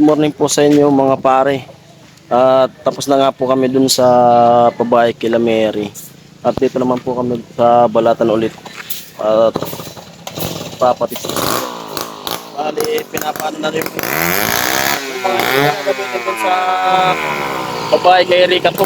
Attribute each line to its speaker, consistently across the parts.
Speaker 1: morning po sa inyo mga pare. At tapos na nga po kami dun sa pabahay kila Mary. At dito naman po kami sa Balatan ulit. At papatis. Bali, pinapano na rin po. Yung mga gagamitin dun sa pabahay kay Erika po.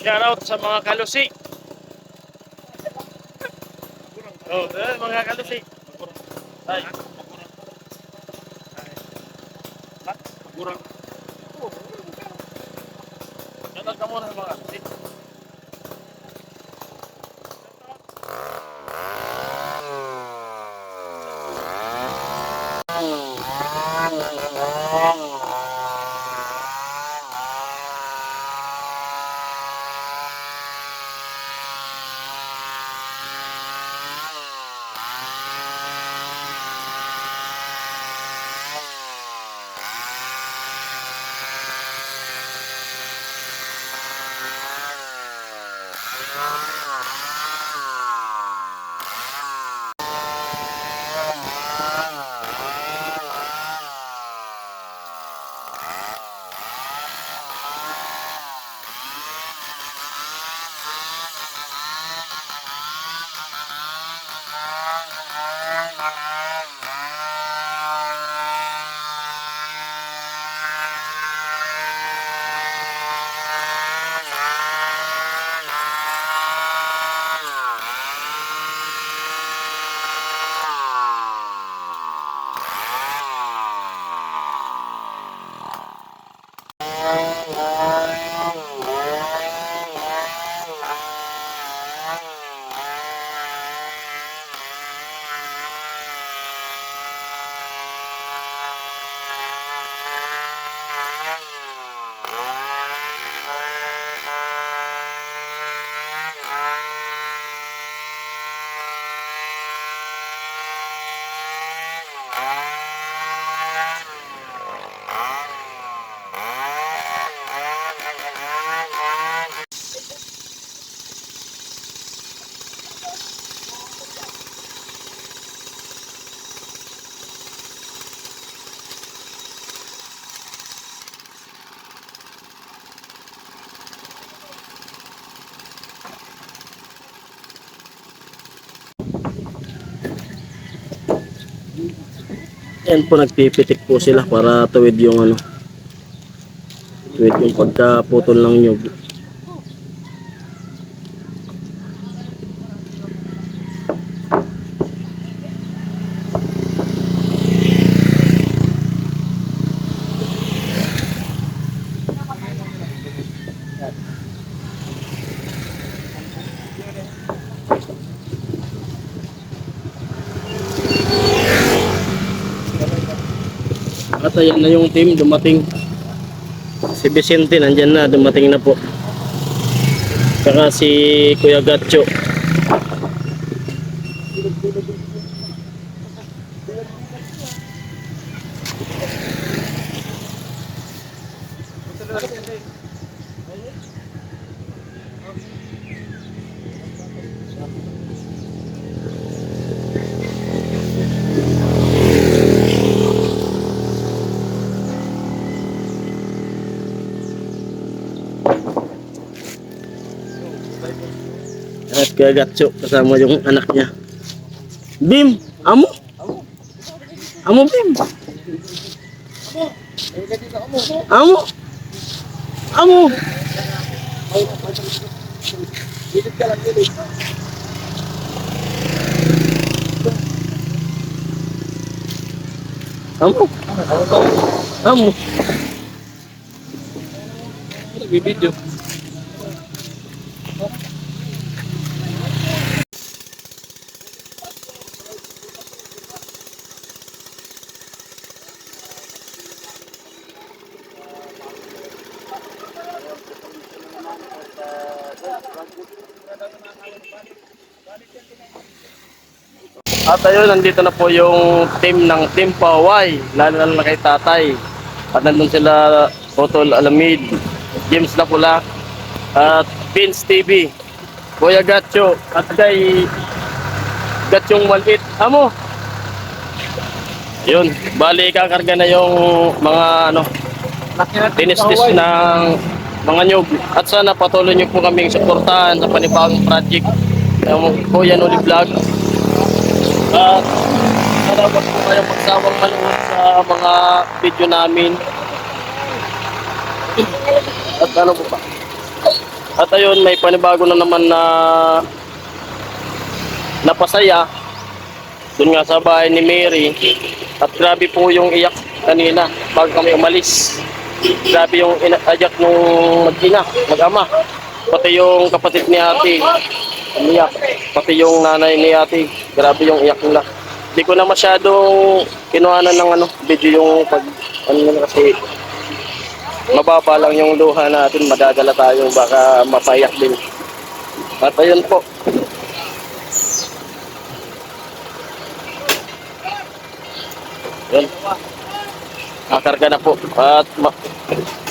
Speaker 1: Shoutout sa mga kalusi. Oh, mga kalusi. Ay. Gurang. Shoutout ka muna sa mga kalusi. Yan po, nagpipitik po sila para tuwid yung ano, tuwid yung pagkaputol ng nyug. At ayan na yung team dumating. Si Vicente nandyan na, dumating na po. Saka si Kuya Gatcho. At Kuya Gatcho kasama yung anak niya. Bim! Amo! Amo Bim! Amo! Amo! Amo! Amo! Nagbibideo. At ayun, nandito na po yung team ng Team Paway, lalo na kay Tatay. At nandun sila, Totol Alamid, James Lapula, at Vince TV, Kuya Gatcho, at kay Gatchong Malit. Amo! Yun, bali kakarga na yung mga ano, tinistis ng mga nyug. At sana patuloy nyo po kaming suportahan sa panibagong project ng Kuya Noli Vlog. At sana wag po kayong magsawang manood sa mga video namin. At ano po pa? At ayun, may panibago na naman na napasaya dun nga sa bahay ni Mary. At grabe po yung iyak kanina bago kami umalis. Grabe yung iyak nung mag-ina, mag-ama. Pati yung kapatid ni ate umiyak. Pati yung nanay ni ate, grabe yung iyak nila. Hindi ko na masyadong kinuhanan ng ano, video yung pag ano na, kasi mababa lang yung luha natin, madadala tayo, baka mapayak din. At ayun po. Yun. Kakarga na po. At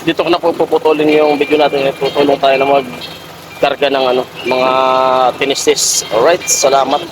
Speaker 1: dito ko na po puputulin yung video natin. Tutulong tayo na magkarga ng ano, mga tinistis. Alright, salamat.